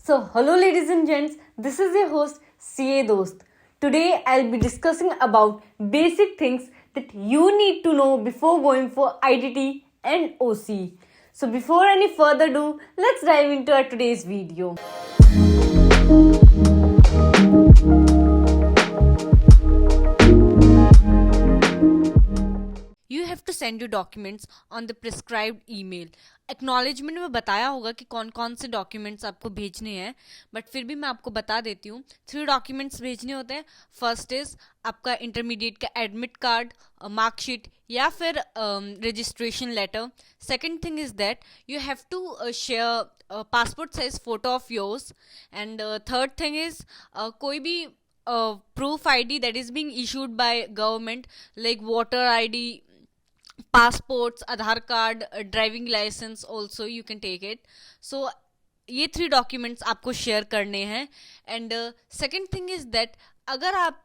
So, hello ladies and gents, this is your host CA Dost. Today I'll be discussing about basic things that you need to know before going for ITT and OC. So, before any further ado, let's dive into our today's video. You have to send your documents on the prescribed email. Acknowledgement में बताया होगा कि कौन कौन से documents आपको भेजने हैं, बट फिर भी मैं आपको बता देती हूँ. 3 डॉक्यूमेंट्स भेजने होते हैं. फर्स्ट इज आपका इंटरमीडिएट का एडमिट कार्ड, मार्कशीट या फिर registration letter. Second thing is that you have to share passport size photo of yours. And third thing is कोई भी proof ID that is being issued by government, like voter ID, passports, Aadhaar card, driving license also you can take it. So ये 3 documents आपको share करने हैं. And second thing is that अगर आप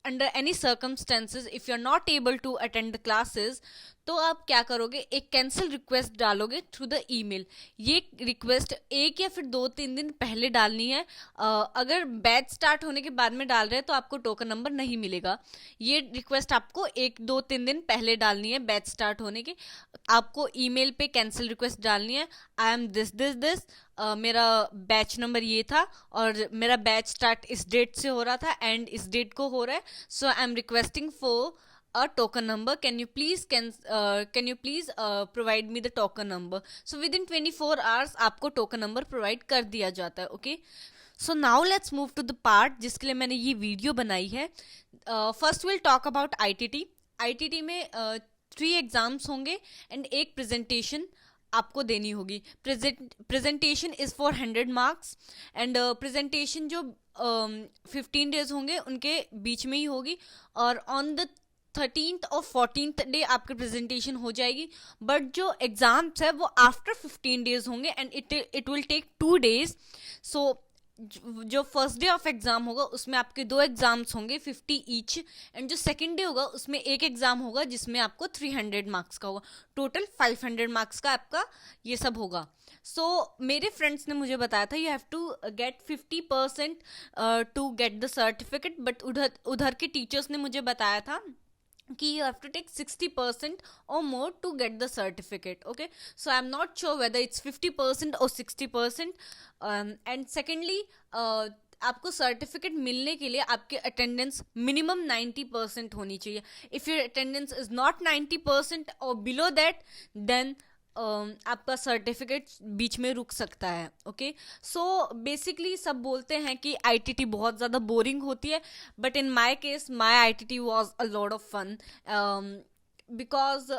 under any circumstances if you are not able to attend the classes, तो आप क्या करोगे, एक कैंसिल रिक्वेस्ट डालोगे थ्रू द ईमेल. ये रिक्वेस्ट 1 या फिर 2-3 दिन पहले डालनी है. अगर बैच स्टार्ट होने के बाद में डाल रहे हैं तो आपको टोकन नंबर नहीं मिलेगा. ये रिक्वेस्ट आपको 1-2-3 दिन पहले डालनी है बैच स्टार्ट होने के. आपको ईमेल पे कैंसिल रिक्वेस्ट डालनी है. आई एम दिस मेरा बैच नंबर ये था और मेरा बैच स्टार्ट इस डेट से हो रहा था एंड इस डेट को हो रहा है. So I am requesting for a token number. Can you please provide me the token number? So within 24 hours आपको token number provide कर दिया जाता है. Okay, so now let's move to the part जिसके लिए मैंने ये वीडियो बनाई है. First we'll talk about ITT. ITT में 3 एग्जाम्स होंगे एंड एक प्रेजेंटेशन आपको देनी होगी. Presentation is for 100 marks and presentation जो 15 डेज होंगे उनके बीच में ही होगी और ऑन द 13th और 14th डे आपकी प्रेजेंटेशन हो जाएगी. बट जो एग्जाम्स है वो आफ्टर 15 डेज होंगे and it will take 2 days. So जो फर्स्ट डे ऑफ एग्जाम होगा उसमें आपके 2 एग्जाम्स होंगे 50 ईच एंड जो सेकंड डे होगा उसमें एक एग्जाम होगा जिसमें आपको 300 मार्क्स का होगा. टोटल 500 मार्क्स का आपका ये सब होगा. सो मेरे फ्रेंड्स ने मुझे बताया था you have to get 50% to get the certificate. But उधर के टीचर्स ने मुझे बताया था कि you have to take 60% or more to get the certificate. Okay, so I'm not sure whether it's 50% or 60%. And secondly, आपको सर्टिफिकेट मिलने के लिए आपके अटेंडेंस मिनिमम 90% होनी चाहिए. If your attendance is not 90% और बिलो दैट देन आपका certificate बीच में रुक सकता है. ओके, सो बेसिकली सब बोलते हैं कि आईटीटी बहुत ज़्यादा बोरिंग होती है, but in my case my ITT was a lot of fun because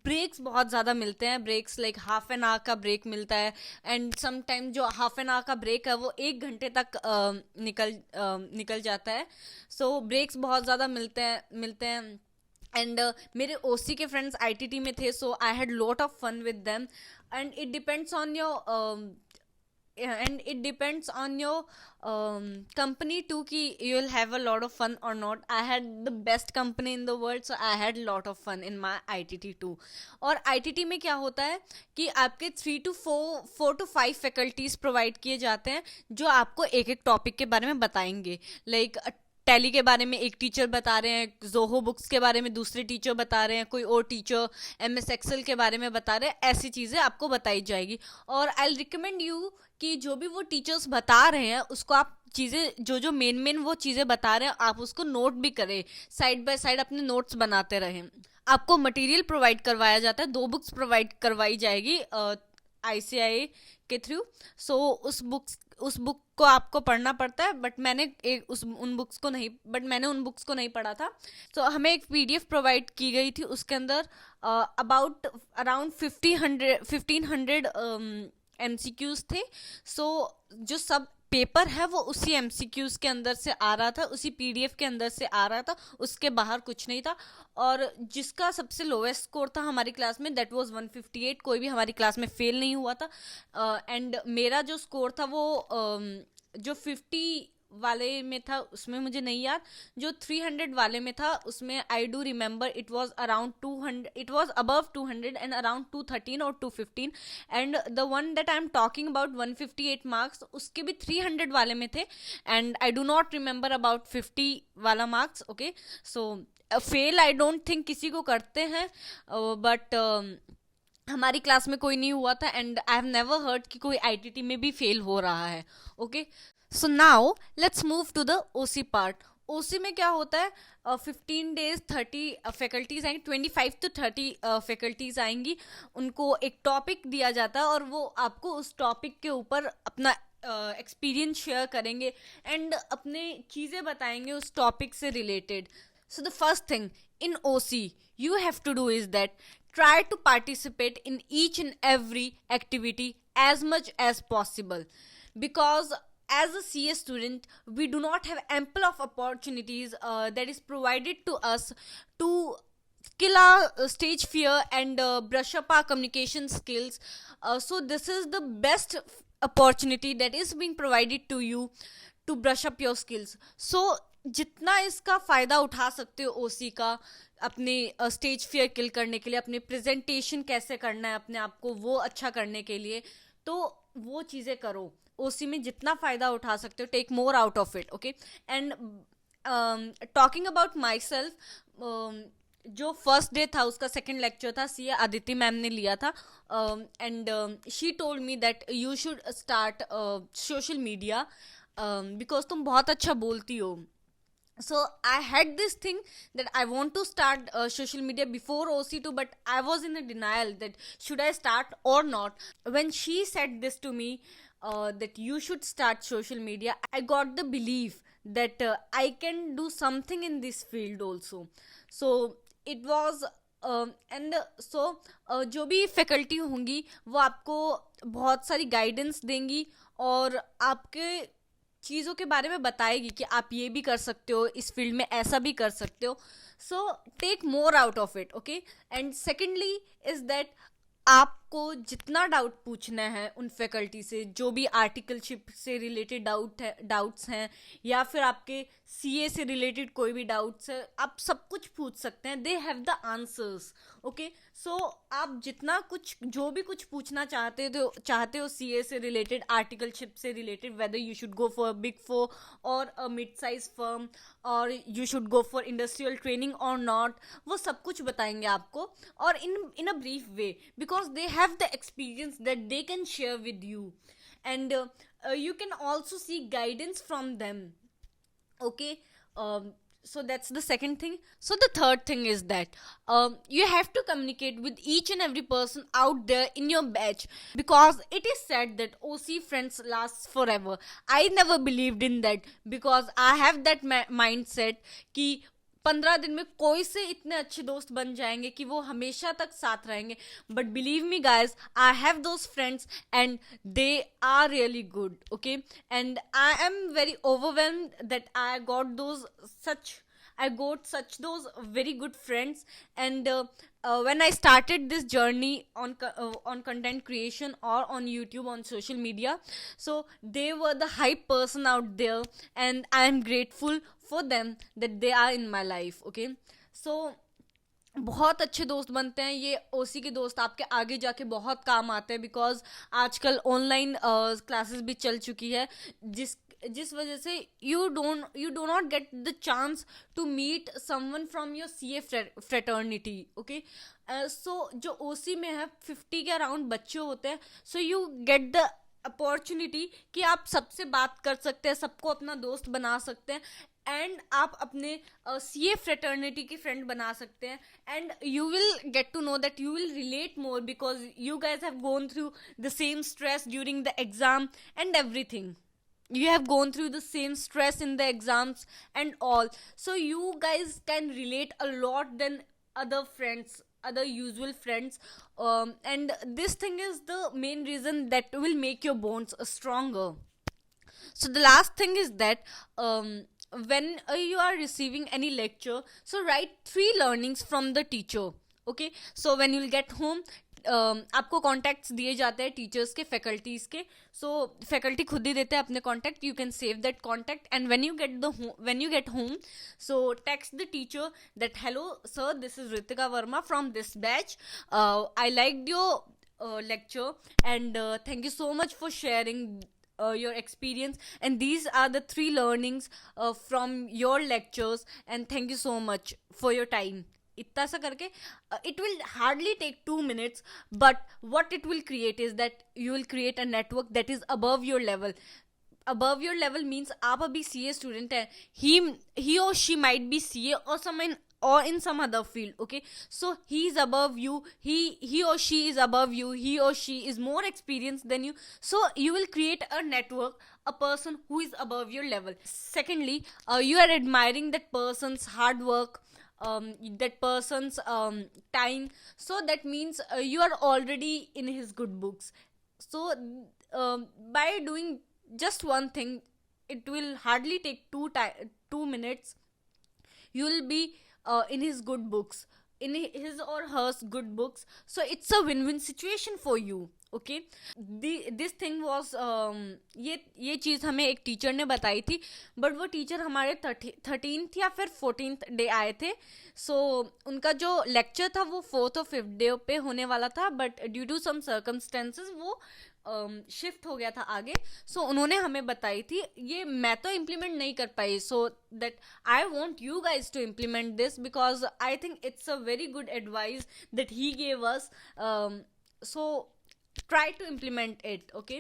breaks बहुत ज़्यादा मिलते हैं. Breaks like half an hour का ब्रेक मिलता है एंड समटाइम जो हाफ एन आवर का ब्रेक है वो 1 घंटे तक निकल जाता है. सो ब्रेक्स बहुत ज़्यादा मिलते हैं. एंड मेरे ओसी के फ्रेंड्स आईटीटी में थे, so I had lot of fun with them. And it depends on your company too कि you will have a lot of fun or not. I had the best company in the world, so I had lot of fun in my ITT too. और ITT में क्या होता है कि आपके 4 to 5 faculties provide किए जाते हैं जो आपको एक एक टॉपिक के बारे में बताएंगे. लाइक टैली के बारे में एक टीचर बता रहे हैं, जोहो बुक्स के बारे में दूसरे टीचर बता रहे हैं, कोई और टीचर MS एक्सेल के बारे में बता रहे हैं. ऐसी चीज़ें आपको बताई जाएगी. और आई रिकमेंड यू कि जो भी वो टीचर्स बता रहे हैं उसको आप चीज़ें जो मेन वो चीज़ें बता रहे हैं आप उसको नोट भी करें, साइड बाय साइड अपने नोट्स बनाते रहें. आपको मटेरियल प्रोवाइड करवाया जाता है, 2 बुक्स प्रोवाइड करवाई जाएगी ICIA के थ्रू. सो उस बुक को आपको पढ़ना पड़ता है. बट मैंने उन बुक्स को नहीं पढ़ा था. तो हमें एक PDF प्रोवाइड की गई थी, उसके अंदर अराउंड 1500 MCQs थे. सो जो सब पेपर है वो उसी MCQs के अंदर से आ रहा था, उसी PDF के अंदर से आ रहा था, उसके बाहर कुछ नहीं था. और जिसका सबसे लोवेस्ट स्कोर था हमारी क्लास में दैट वाज 158. कोई भी हमारी क्लास में फेल नहीं हुआ था. एंड मेरा जो स्कोर था वो जो 50 वाले में था उसमें मुझे नहीं याद, जो 300 वाले में था उसमें I do remember it was around 200, it was above 200 and around 213 और 215, and the one that I am talking about 158 marks उसके भी 300 वाले में थे, and I do not remember about 50 वाला marks. Okay, so fail I don't think किसी को करते हैं, बट हमारी क्लास में कोई नहीं हुआ था, and I have never heard कि कोई आईटीटी में भी फेल हो रहा है. Okay, so now let's move to the OC part. OC में क्या होता है, 15 डेज 30 फैकल्टीज आएंगी, 25 to 30 फैकल्टीज आएंगी, उनको एक टॉपिक दिया जाता है और वो आपको उस टॉपिक के ऊपर अपना एक्सपीरियंस शेयर करेंगे एंड अपने चीज़ें बताएंगे उस टॉपिक से related. So the first thing in OC you have to do is that try to participate in each and every activity as much as possible, because as a CS student we do not have ample of opportunities that is provided to us to kill our stage fear and brush up our communication skills. So this is the best opportunity that is being provided to you to brush up your skills. So जितना इसका फ़ायदा उठा सकते हो ओसी का, अपने stage fear किल करने के लिए, अपने प्रेजेंटेशन कैसे करना है अपने आप को वो अच्छा करने के लिए, तो वो चीज़ें करो. ओसी में जितना फ़ायदा उठा सकते हो, take more out of it. Okay, and talking about myself, जो फर्स्ट डे था उसका सेकेंड लेक्चर था, सीए आदित्य मैम ने लिया था, and she told me that you should start social media because तुम बहुत अच्छा बोलती हो. So I had this thing that I want to start social media before OC2, but I was in a denial that should I start or not. When she said this to me, that you should start social media, I got the belief that I can do something in this field also. So it was and so जो भी faculty होंगी वो आपको बहुत सारी guidance देंगी और आपके चीज़ों के बारे में बताएगी कि आप ये भी कर सकते हो, इस फील्ड में ऐसा भी कर सकते हो. So take more out of it. Okay, and secondly is that आपको जितना डाउट पूछना है उन फैकल्टी से, जो भी आर्टिकलशिप से रिलेटेड डाउट्स हैं या फिर आपके सीए से रिलेटेड कोई भी डाउट्स है, आप सब कुछ पूछ सकते हैं. They have the answers. Okay, so आप जितना कुछ जो भी कुछ पूछना चाहते हो सीए से रिलेटेड, आर्टिकलशिप से related, whether you should go for big 4 or a mid size firm or you should go for industrial training or not, वो सब कुछ बताएंगे आपको और in a brief way, because they have the experience that they can share with you, and you can also seek guidance from them. Okay, so that's the second thing. So the third thing is that you have to communicate with each and every person out there in your batch, because it is said that OC friends last forever. I never believed in that, because I have that mindset कि 15 दिन में कोई से इतने अच्छे दोस्त बन जाएंगे कि वो हमेशा तक साथ रहेंगे. But believe me guys, I have those friends and they are really good. Okay, and I am very overwhelmed that I got such those very good friends, and when I started this journey on content creation or on YouTube, on social media, so they were the hype person out there, and I am grateful for them that they are in my life. Okay, so बहुत अच्छे दोस्त बनते हैं ये ओसी के दोस्त, आपके आगे जाके बहुत काम आते हैं, बिकॉज आजकल ऑनलाइन क्लासेस भी चल चुकी है, जिस वजह से you do not get the chance to meet someone from your CA fraternity. Okay, so जो OC में है 50 के अराउंड बच्चे होते हैं, so you get the opportunity कि आप सबसे बात कर सकते हैं, सबको अपना दोस्त बना सकते हैं, एंड आप अपने CA फ्रेटर्निटी की फ्रेंड बना सकते हैं, and you will get to know that you will relate more, because you guys have gone through the same stress during the exam and everything. You have gone through the same stress in the exams and all, so you guys can relate a lot than other usual friends, and this thing is the main reason that will make your bonds stronger. So the last thing is that when you are receiving any lecture, so write 3 learnings from the teacher. Okay, so when you'll get home, आपको contacts दिए जाते हैं teachers के, faculties के. सो faculty खुद ही देते हैं अपने contact. You can save that contact and when you get home, so text the teacher that hello sir, this is Ritika Verma from this batch. I liked your lecture and thank you so much for sharing your experience, and these are the 3 learnings from your lectures, and thank you so much for your time. इतना सा करके it will hardly take 2 minutes, but what it will create is that you will create a network that is above your level. Above your level means आप अभी CA student है, he or she might be CA or in some other field, okay? So he is above you, he or she is above you, he or she is more experienced than you, so you will create a network, a person who is above your level. Secondly, you are admiring that person's hard work, that person's time, so that means you are already in his good books. So by doing just one thing, it will hardly take 2 minutes. You will be in his good books, in his or her good books. So it's a win-win situation for you. Okay, this thing was, ये चीज़ हमें एक teacher ने बताई थी, but वो teacher हमारे 13th या फिर 14th डे आए थे. सो उनका जो लेक्चर था वो 4th और 5th डे पे होने वाला था, but due to some circumstances वो शिफ्ट हो गया था आगे. सो उन्होंने हमें बताई थी, ये मैं तो इम्प्लीमेंट नहीं कर पाई. So that I want you guys to implement this, because I think it's a very good advice that he gave us. So try to implement it. Okay,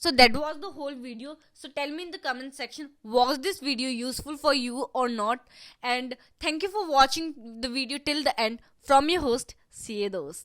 so that was the whole video. So tell me in the comment section, was this video useful for you or not? And thank you for watching the video till the end. From your host, CA Dost.